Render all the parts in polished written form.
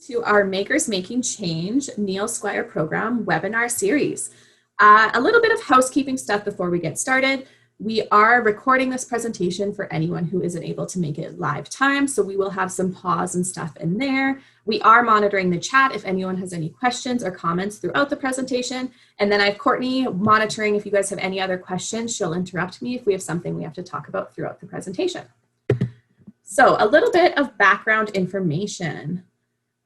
To our Makers Making Change Neil Squire program webinar series. A little bit of housekeeping stuff before we get started. We are recording this presentation for anyone who isn't able to make it live time, so we will have some pause and stuff in there. We are monitoring the chat if anyone has any questions or comments throughout the presentation. And then I have Courtney monitoring if you guys have any other questions. She'll interrupt me if we have something we have to talk about throughout the presentation. So a little bit of background information.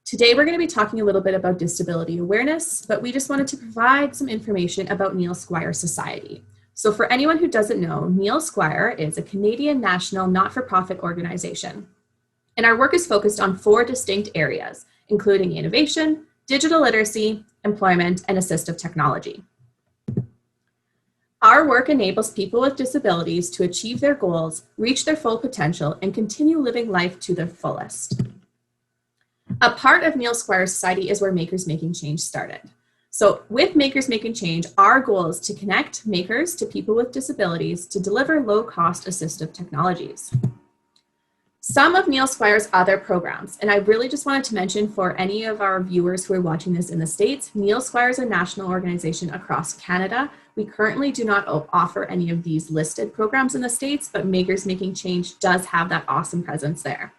Today, we're going to be talking a little bit about disability awareness, but we just wanted to provide some information about Neil Squire Society. So for anyone who doesn't know, Neil Squire is a Canadian national not-for-profit organization. And our work is focused on 4 distinct areas, including innovation, digital literacy, employment, and assistive technology. Our work enables people with disabilities to achieve their goals, reach their full potential, and continue living life to their fullest. A part of Neil Squire Society is where Makers Making Change started. So with Makers Making Change, our goal is to connect makers to people with disabilities to deliver low-cost assistive technologies. Some of Neil Squire's other programs, and I really just wanted to mention for any of our viewers who are watching this in the States, Neil Squire is a national organization across Canada. We currently do not offer any of these listed programs in the States, but Makers Making Change does have that awesome presence there.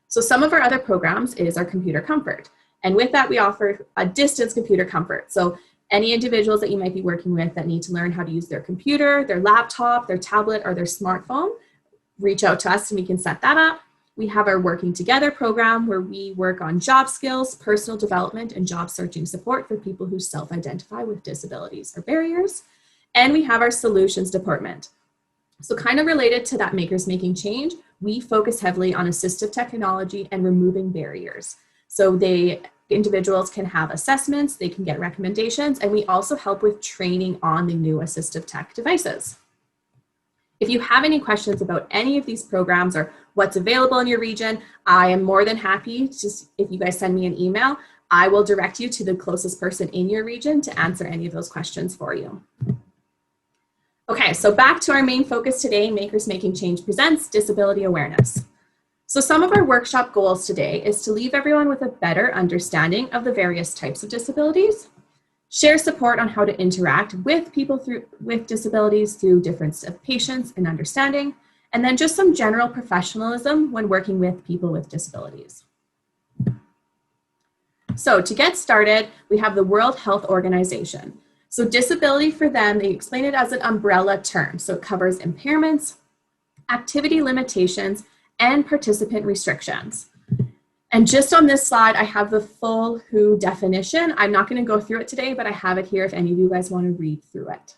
So some of our other programs is our computer comfort. And with that, we offer a distance computer comfort. So any individuals that you might be working with that need to learn how to use their computer, their laptop, their tablet, or their smartphone, reach out to us and we can set that up. We have our Working Together program where we work on job skills, personal development, and job searching support for people who self-identify with disabilities or barriers. And we have our solutions department. So kind of related to that Makers Making Change, we focus heavily on assistive technology and removing barriers. So individuals can have assessments, they can get recommendations, and we also help with training on the new assistive tech devices. If you have any questions about any of these programs or what's available in your region, I am more than happy to, if you guys send me an email, I will direct you to the closest person in your region to answer any of those questions for you. Okay, so back to our main focus today, Makers Making Change presents disability awareness. So some of our workshop goals today is to leave everyone with a better understanding of the various types of disabilities, share support on how to interact with people with disabilities through difference of patience and understanding, and then just some general professionalism when working with people with disabilities. So to get started, we have the World Health Organization. So disability for them, they explain it as an umbrella term. So it covers impairments, activity limitations, and participant restrictions. And just on this slide, I have the full WHO definition. I'm not going to go through it today, but I have it here if any of you guys want to read through it.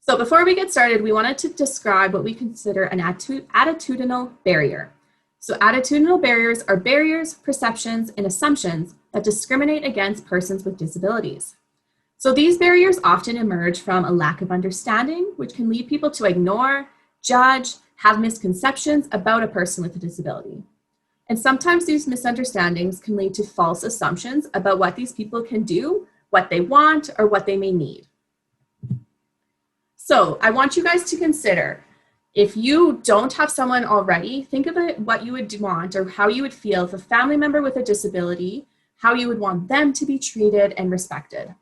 So before we get started, we wanted to describe what we consider an attitudinal barrier. So attitudinal barriers are barriers, perceptions, and assumptions that discriminate against persons with disabilities. So these barriers often emerge from a lack of understanding, which can lead people to ignore, judge, have misconceptions about a person with a disability. And sometimes these misunderstandings can lead to false assumptions about what these people can do, what they want, or what they may need. So I want you guys to consider, if you don't have someone already, think about what you would want or how you would feel if a family member with a disability, how you would want them to be treated and respected.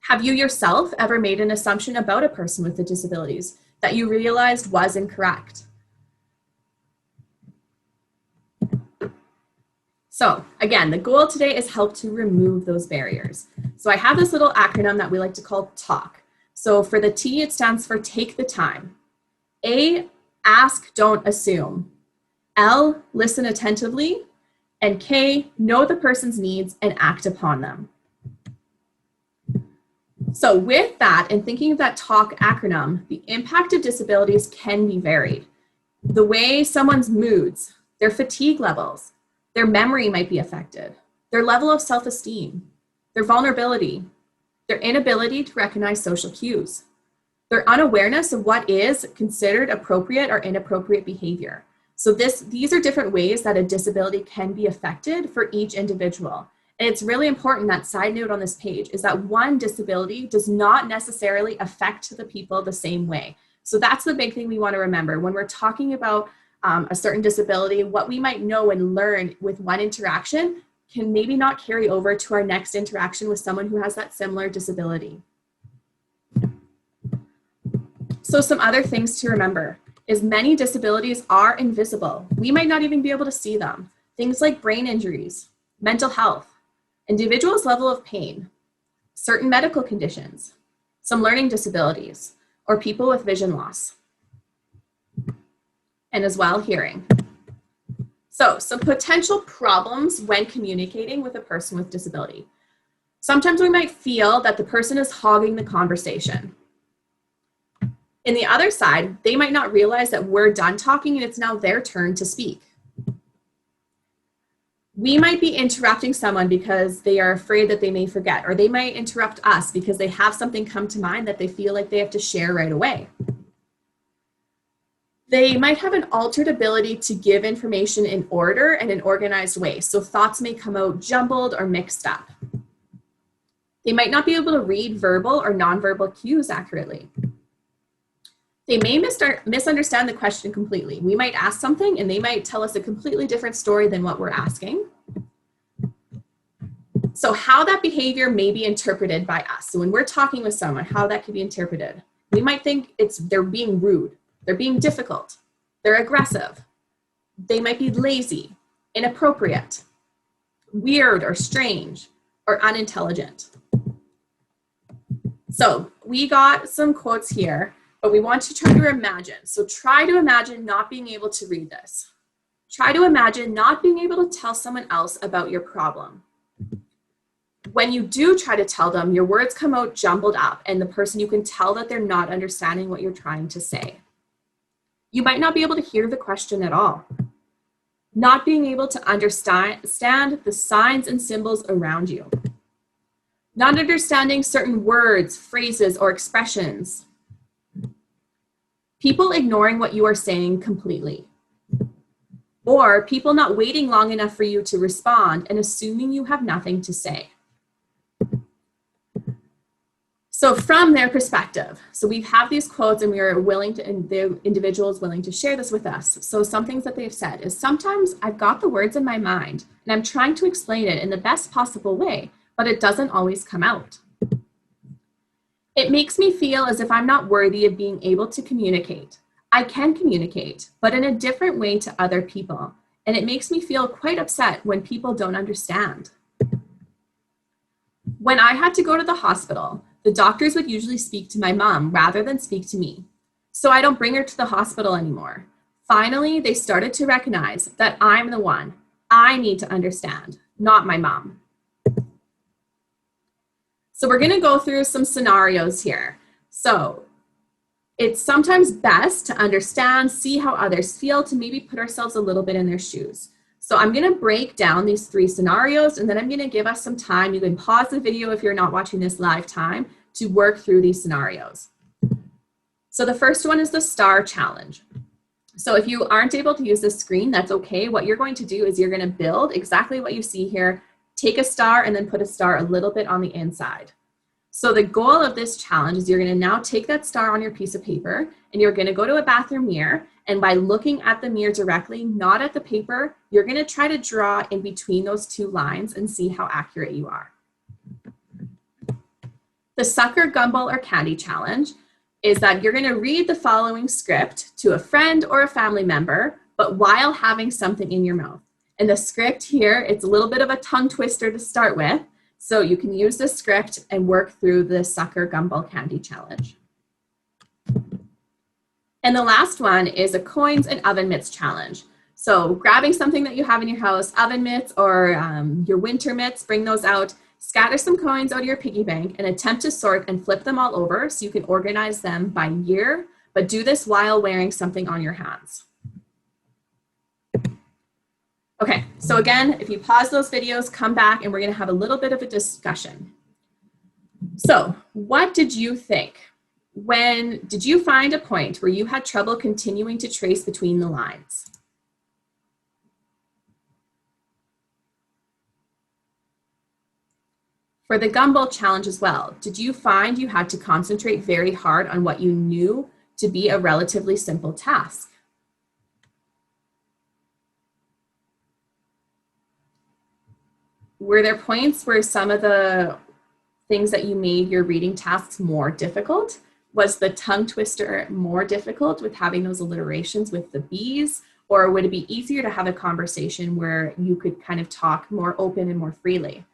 Have you yourself ever made an assumption about a person with disabilities that you realized was incorrect? So again, the goal today is help to remove those barriers. So I have this little acronym that we like to call TALK. So for the T, it stands for take the time. A, ask, don't assume. L, listen attentively. And K, know the person's needs and act upon them. So with that, and thinking of that TALK acronym, the impact of disabilities can be varied. The way someone's moods, their fatigue levels, their memory might be affected, their level of self-esteem, their vulnerability, their inability to recognize social cues, their unawareness of what is considered appropriate or inappropriate behavior. So these are different ways that a disability can be affected for each individual. And it's really important, that side note on this page is that one disability does not necessarily affect the people the same way. So that's the big thing we want to remember when we're talking about a certain disability, what we might know and learn with one interaction can maybe not carry over to our next interaction with someone who has that similar disability. So some other things to remember is many disabilities are invisible. We might not even be able to see them. Things like brain injuries, mental health, individuals' level of pain, certain medical conditions, some learning disabilities, or people with vision loss, and as well hearing. So some potential problems when communicating with a person with disability. Sometimes we might feel that the person is hogging the conversation. In the other side, they might not realize that we're done talking and it's now their turn to speak. We might be interrupting someone because they are afraid that they may forget, or they might interrupt us because they have something come to mind that they feel like they have to share right away. They might have an altered ability to give information in order and an organized way, so thoughts may come out jumbled or mixed up. They might not be able to read verbal or nonverbal cues accurately. They may misunderstand the question completely. We might ask something and they might tell us a completely different story than what we're asking. So how that behavior may be interpreted by us. So when we're talking with someone, how that could be interpreted. We might think they're being rude, they're being difficult, they're aggressive, they might be lazy, inappropriate, weird or strange, or unintelligent. So we got some quotes here, but we want to try to imagine. So try to imagine not being able to read this. Try to imagine not being able to tell someone else about your problem. When you do try to tell them, your words come out jumbled up, and the person, you can tell that they're not understanding what you're trying to say. You might not be able to hear the question at all. Not being able to understand the signs and symbols around you. Not understanding certain words, phrases, or expressions. People ignoring what you are saying completely. Or people not waiting long enough for you to respond and assuming you have nothing to say. So from their perspective, so we have these quotes and we are willing to, and the individual is willing to share this with us. So some things that they've said is, sometimes I've got the words in my mind and I'm trying to explain it in the best possible way, but it doesn't always come out. It makes me feel as if I'm not worthy of being able to communicate. I can communicate, but in a different way to other people. And it makes me feel quite upset when people don't understand. When I had to go to the hospital, the doctors would usually speak to my mom rather than speak to me. So I don't bring her to the hospital anymore. Finally, they started to recognize that I'm the one I need to understand, not my mom. So we're going to go through some scenarios here. So it's sometimes best to understand, see how others feel, to maybe put ourselves a little bit in their shoes. So I'm going to break down these 3 scenarios, and then I'm going to give us some time. You can pause the video if you're not watching this live time to work through these scenarios. So the first one is the star challenge. So if you aren't able to use this screen, that's okay. What you're going to do is you're going to build exactly what you see here, take a star and then put a star a little bit on the inside. So the goal of this challenge is you're going to now take that star on your piece of paper and you're going to go to a bathroom mirror, and by looking at the mirror directly, not at the paper, you're going to try to draw in between those 2 lines and see how accurate you are. The sucker, gumball, or candy challenge is that you're going to read the following script to a friend or a family member, but while having something in your mouth. And the script here, it's a little bit of a tongue twister to start with, so you can use this script and work through the sucker, gumball, candy challenge. And the last one is a coins and oven mitts challenge. So grabbing something that you have in your house, oven mitts or your winter mitts, bring those out, scatter some coins out of your piggy bank and attempt to sort and flip them all over so you can organize them by year, but do this while wearing something on your hands. Okay, so again, if you pause those videos, come back and we're gonna have a little bit of a discussion. So what did you think? Did you find a point where you had trouble continuing to trace between the lines? For the gumball challenge as well, did you find you had to concentrate very hard on what you knew to be a relatively simple task? were there points where some of the things that you made your reading tasks more difficult? Was the tongue twister more difficult with having those alliterations with the B's? Or would it be easier to have a conversation where you could kind of talk more open and more freely?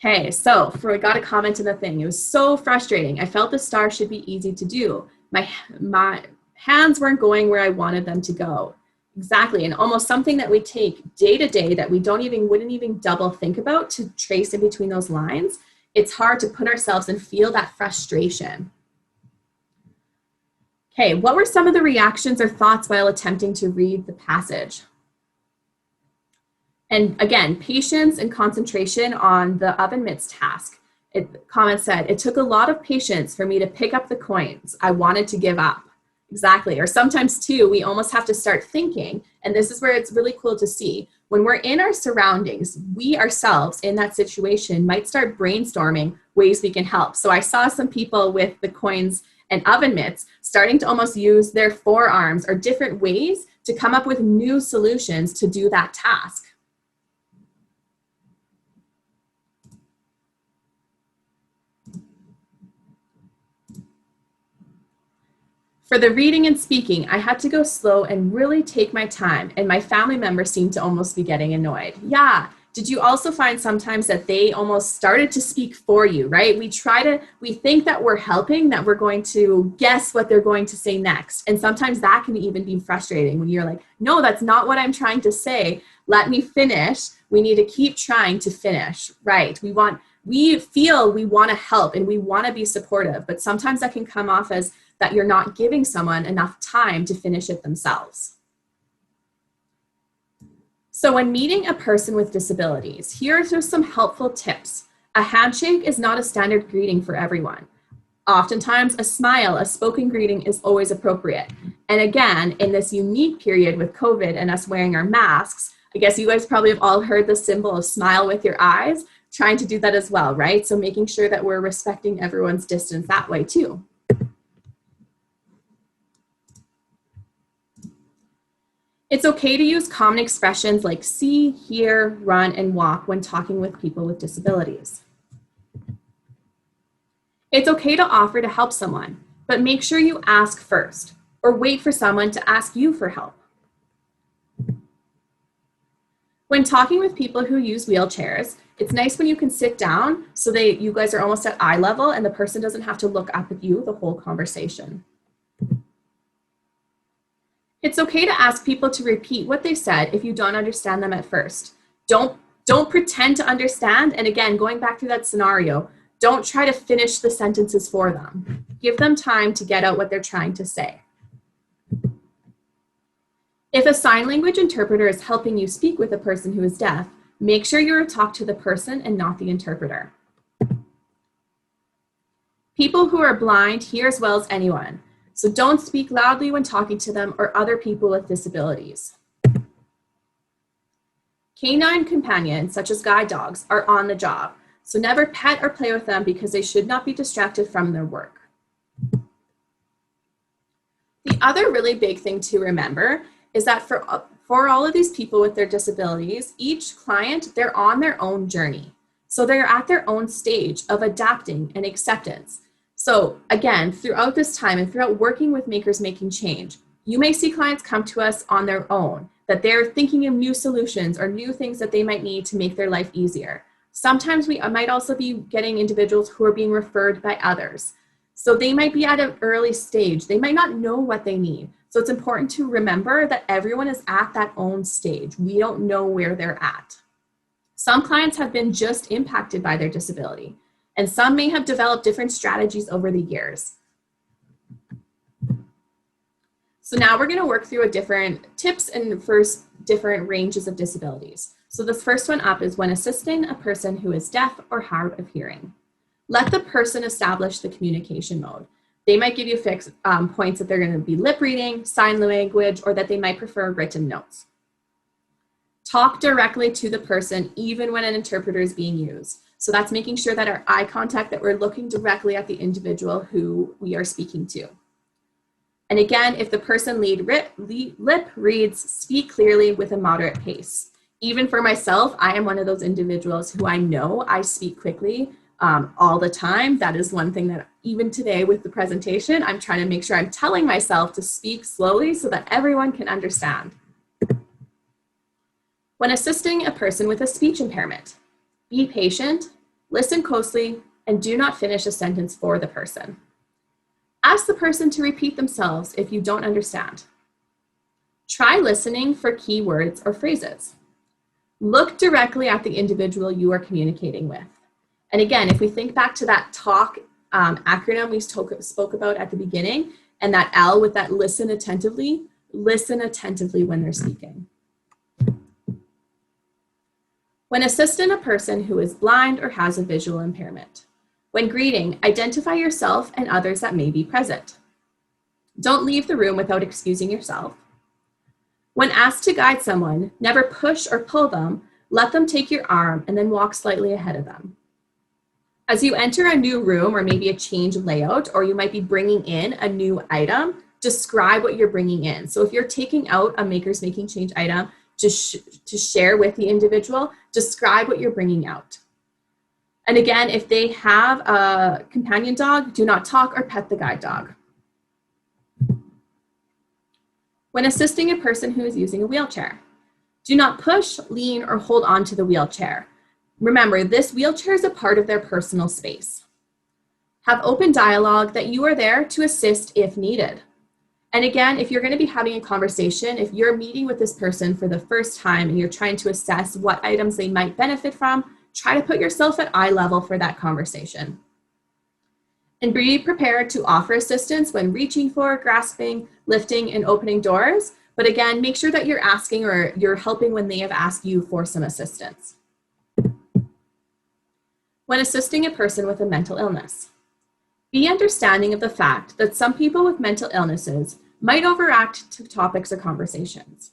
Okay, so I got a comment in the thing. It was so frustrating. I felt the star should be easy to do. My hands weren't going where I wanted them to go. Exactly, and almost something that we take day to day that we wouldn't even double think about to trace in between those lines. It's hard to put ourselves and feel that frustration. Okay, what were some of the reactions or thoughts while attempting to read the passage? And again, patience and concentration on the oven mitts task. Comment said, it took a lot of patience for me to pick up the coins. I wanted to give up. Exactly. Or sometimes too, we almost have to start thinking, and this is where it's really cool to see. When we're in our surroundings, we ourselves in that situation might start brainstorming ways we can help. So I saw some people with the coins and oven mitts starting to almost use their forearms or different ways to come up with new solutions to do that task. For the reading and speaking, I had to go slow and really take my time, and my family members seemed to almost be getting annoyed. Yeah. Did you also find sometimes that they almost started to speak for you, right? We think that we're helping, that we're going to guess what they're going to say next. And sometimes that can even be frustrating when you're like, no, that's not what I'm trying to say. Let me finish. We need to keep trying to finish, right? We feel we want to help and we want to be supportive, but sometimes that can come off as that you're not giving someone enough time to finish it themselves. So when meeting a person with disabilities, here are just some helpful tips. A handshake is not a standard greeting for everyone. Oftentimes, a smile, a spoken greeting is always appropriate. And again, in this unique period with COVID and us wearing our masks, I guess you guys probably have all heard the symbol of smile with your eyes, trying to do that as well, right? So making sure that we're respecting everyone's distance that way too. It's okay to use common expressions like see, hear, run, and walk when talking with people with disabilities. It's okay to offer to help someone, but make sure you ask first or wait for someone to ask you for help. When talking with people who use wheelchairs, it's nice when you can sit down so that you guys are almost at eye level and the person doesn't have to look up at you the whole conversation. It's okay to ask people to repeat what they said if you don't understand them at first. Don't pretend to understand. And again, going back to that scenario, don't try to finish the sentences for them. Give them time to get out what they're trying to say. If a sign language interpreter is helping you speak with a person who is deaf, make sure you talk to the person and not the interpreter. People who are blind hear as well as anyone. So don't speak loudly when talking to them or other people with disabilities. Canine companions, such as guide dogs, are on the job. So never pet or play with them because they should not be distracted from their work. The other really big thing to remember is that for all of these people with their disabilities, each client, they're on their own journey. So they're at their own stage of adapting and acceptance. So again, throughout this time and throughout working with Makers Making Change, you may see clients come to us on their own, that they're thinking of new solutions or new things that they might need to make their life easier. Sometimes we might also be getting individuals who are being referred by others. So they might be at an early stage. They might not know what they need. So it's important to remember that everyone is at that own stage. We don't know where they're at. Some clients have been just impacted by their disability, and some may have developed different strategies over the years. So now we're going to work through different tips and first different ranges of disabilities. So this first one up is when assisting a person who is deaf or hard of hearing. Let the person establish the communication mode. They might give you fixed points that they're going to be lip reading, sign language, or that they might prefer written notes. Talk directly to the person even when an interpreter is being used. So that's making sure that our eye contact, that we're looking directly at the individual who we are speaking to. And again, if the person lip reads, speak clearly with a moderate pace. Even for myself, I am one of those individuals who I know I speak quickly all the time. That is one thing that even today with the presentation, I'm trying to make sure I'm telling myself to speak slowly so that everyone can understand. When assisting a person with a speech impairment, be patient, listen closely, and do not finish a sentence for the person. Ask the person to repeat themselves if you don't understand. Try listening for key words or phrases. Look directly at the individual you are communicating with. And again, if we think back to that talk acronym we spoke about at the beginning, and that L with that listen attentively when they're speaking. When assisting a person who is blind or has a visual impairment. When greeting, identify yourself and others that may be present. Don't leave the room without excusing yourself. When asked to guide someone, never push or pull them, let them take your arm and then walk slightly ahead of them. As you enter a new room or maybe a change layout, or you might be bringing in a new item, describe what you're bringing in. So if you're taking out a Makers Making Change item to share with the individual, describe what you're bringing out. And again, if they have a companion dog, do not talk or pet the guide dog. When assisting a person who is using a wheelchair, do not push, lean, or hold on to the wheelchair. Remember, this wheelchair is a part of their personal space. Have open dialogue that you are there to assist if needed. And again, if you're going to be having a conversation, if you're meeting with this person for the first time and you're trying to assess what items they might benefit from, try to put yourself at eye level for that conversation. And be prepared to offer assistance when reaching for, grasping, lifting, and opening doors. But again, make sure that you're asking or you're helping when they have asked you for some assistance. When assisting a person with a mental illness, be understanding of the fact that some people with mental illnesses might overreact to topics or conversations.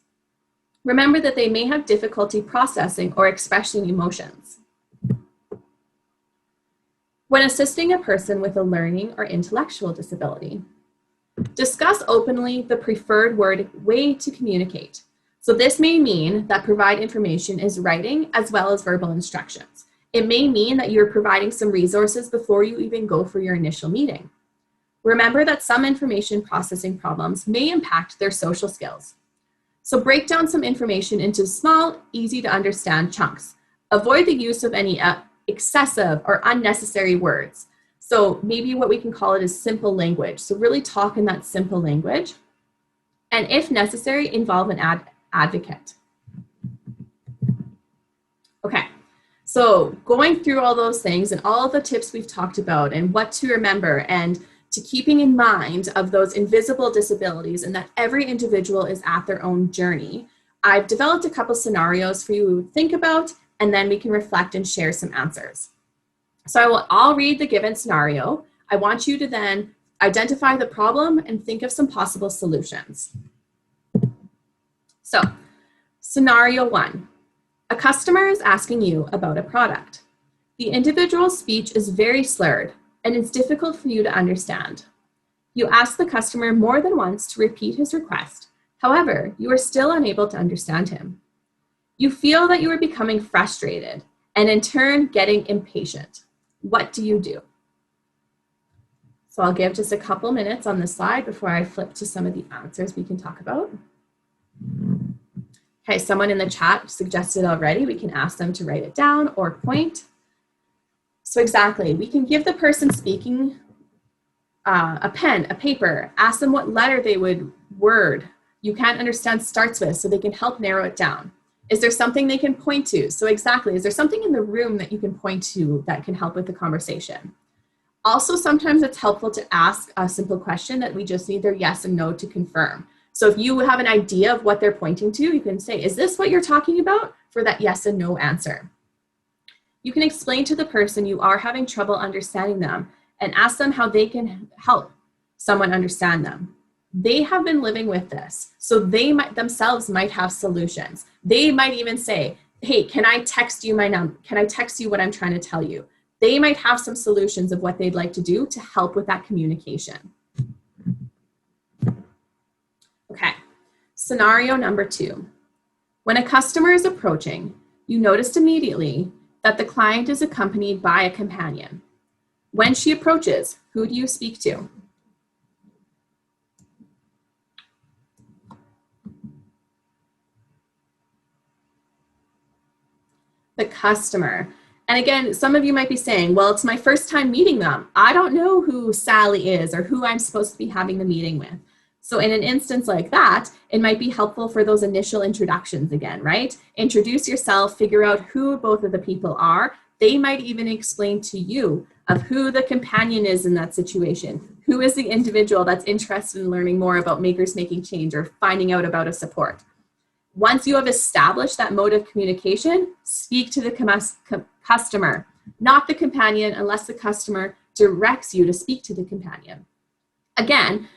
Remember that they may have difficulty processing or expressing emotions. When assisting a person with a learning or intellectual disability, discuss openly the preferred way to communicate. So this may mean that provide information is writing as well as verbal instructions. It may mean that you're providing some resources before you even go for your initial meeting. Remember that some information processing problems may impact their social skills. So break down some information into small, easy to understand chunks. Avoid the use of any excessive or unnecessary words. So maybe what we can call it is simple language. So really talk in that simple language. And if necessary, involve an advocate. Okay, so going through all those things and all the tips we've talked about and what to remember and to keeping in mind of those invisible disabilities and that every individual is at their own journey, I've developed a couple scenarios for you to think about, and then we can reflect and share some answers. So I'll read the given scenario. I want you to then identify the problem and think of some possible solutions. So, scenario 1. A customer is asking you about a product. The individual's speech is very slurred and it's difficult for you to understand. You ask the customer more than once to repeat his request. However, you are still unable to understand him. You feel that you are becoming frustrated and in turn getting impatient. What do you do? So I'll give just a couple minutes on this slide before I flip to some of the answers we can talk about. Okay, someone in the chat suggested already, we can ask them to write it down or point. So exactly, we can give the person speaking a pen, a paper, ask them what letter they would word you can't understand starts with so they can help narrow it down. Is there something they can point to? So exactly, is there something in the room that you can point to that can help with the conversation? Also, sometimes it's helpful to ask a simple question that we just need their yes and no to confirm. So if you have an idea of what they're pointing to, you can say, is this what you're talking about? For that yes and no answer. You can explain to the person you are having trouble understanding them and ask them how they can help someone understand them. They have been living with this, so they themselves might have solutions. They might even say, hey, can I text you my number? Can I text you what I'm trying to tell you? They might have some solutions of what they'd like to do to help with that communication. Okay, scenario number 2. When a customer is approaching, you noticed immediately that the client is accompanied by a companion. When she approaches, who do you speak to? The customer. And again, some of you might be saying, well, it's my first time meeting them. I don't know who Sally is or who I'm supposed to be having the meeting with. So in an instance like that, it might be helpful for those initial introductions again, right? Introduce yourself, figure out who both of the people are. They might even explain to you of who the companion is in that situation. Who is the individual that's interested in learning more about Makers Making Change or finding out about a support? Once you have established that mode of communication, speak to the customer, not the companion, unless the customer directs you to speak to the companion. Again,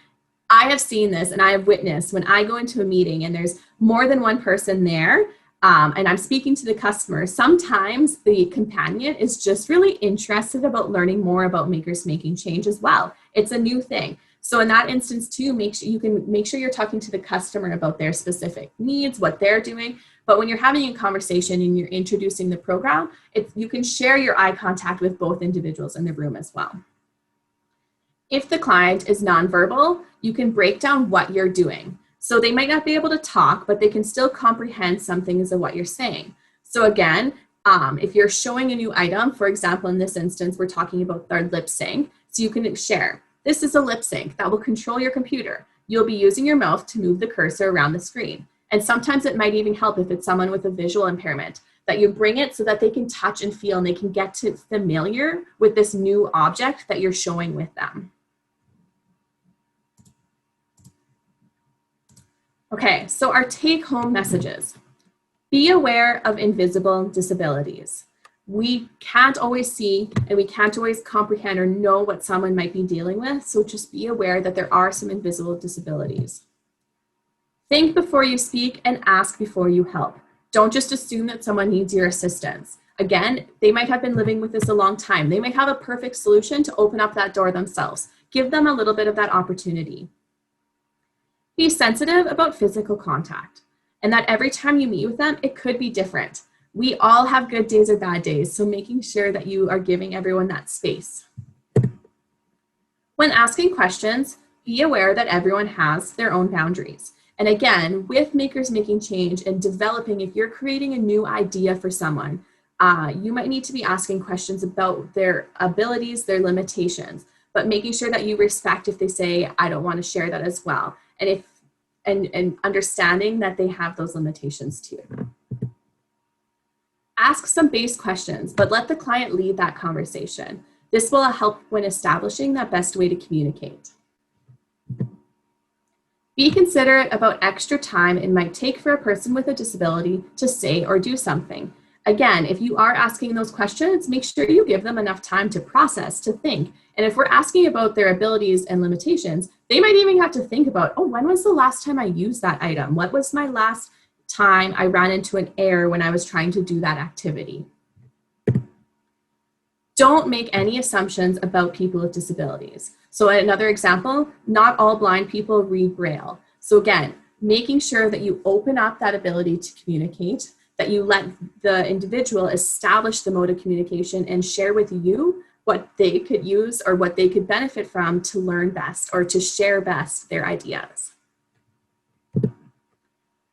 I have seen this and I have witnessed when I go into a meeting and there's more than one person there and I'm speaking to the customer, sometimes the companion is just really interested about learning more about Makers Making Change as well. It's a new thing. So in that instance too, make sure you're talking to the customer about their specific needs, what they're doing. But when you're having a conversation and you're introducing the program, you can share your eye contact with both individuals in the room as well. If the client is nonverbal, you can break down what you're doing. So they might not be able to talk, but they can still comprehend some things of what you're saying. So again, if you're showing a new item, for example, in this instance, we're talking about our lip sync. So you can share, this is a lip sync that will control your computer. You'll be using your mouth to move the cursor around the screen. And sometimes it might even help if it's someone with a visual impairment, that you bring it so that they can touch and feel and they can get familiar with this new object that you're showing with them. Okay, so our take-home messages. Be aware of invisible disabilities. We can't always see and we can't always comprehend or know what someone might be dealing with, so just be aware that there are some invisible disabilities. Think before you speak and ask before you help. Don't just assume that someone needs your assistance. Again, they might have been living with this a long time. They might have a perfect solution to open up that door themselves. Give them a little bit of that opportunity. Be sensitive about physical contact and that every time you meet with them, it could be different. We all have good days or bad days, so making sure that you are giving everyone that space. When asking questions, be aware that everyone has their own boundaries. And again, with Makers Making Change and developing, if you're creating a new idea for someone, you might need to be asking questions about their abilities, their limitations, but making sure that you respect if they say, I don't want to share that as well. And understanding that they have those limitations too. Ask some base questions, but let the client lead that conversation. This will help when establishing that best way to communicate. Be considerate about extra time it might take for a person with a disability to say or do something. Again, if you are asking those questions, make sure you give them enough time to process, to think. And if we're asking about their abilities and limitations, they might even have to think about, oh, when was the last time I used that item? What was my last time I ran into an error when I was trying to do that activity? Don't make any assumptions about people with disabilities. So another example, not all blind people read Braille. So again, making sure that you open up that ability to communicate, that you let the individual establish the mode of communication and share with you what they could use or what they could benefit from to learn best or to share best their ideas.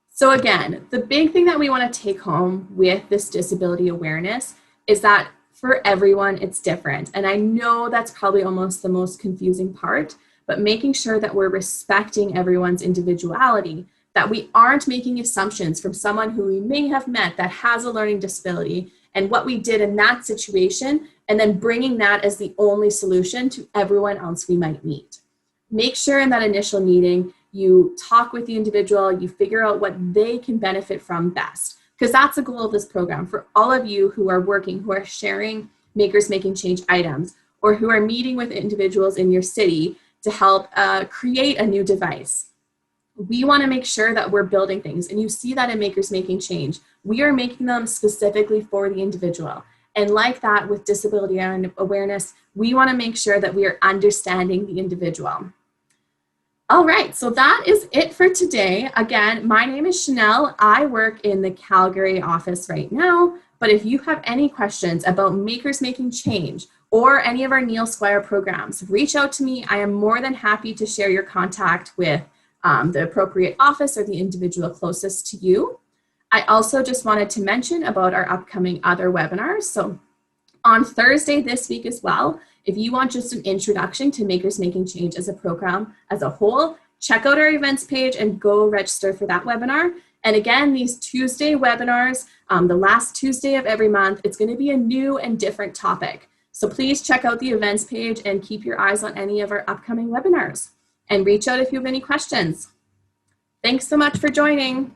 So again, the big thing that we want to take home with this disability awareness is that for everyone, it's different. And I know that's probably almost the most confusing part, but making sure that we're respecting everyone's individuality, that we aren't making assumptions from someone who we may have met that has a learning disability and what we did in that situation, and then bringing that as the only solution to everyone else we might meet. Make sure in that initial meeting, you talk with the individual, you figure out what they can benefit from best, because that's the goal of this program for all of you who are working, who are sharing Makers Making Change items, or who are meeting with individuals in your city to help create a new device. We want to make sure that we're building things, and you see that in Makers Making Change. We are making them specifically for the individual. And like that with disability awareness, we want to make sure that we are understanding the individual. All right, so that is it for today. Again, my name is Shanelle. I work in the Calgary office right now, but if you have any questions about Makers Making Change or any of our Neil Squire programs, reach out to me. I am more than happy to share your contact with the appropriate office or the individual closest to you. I also just wanted to mention about our upcoming other webinars. So on Thursday this week as well, if you want just an introduction to Makers Making Change as a program as a whole, check out our events page and go register for that webinar. And again, these Tuesday webinars, the last Tuesday of every month, it's going to be a new and different topic. So please check out the events page and keep your eyes on any of our upcoming webinars. And reach out if you have any questions. Thanks so much for joining.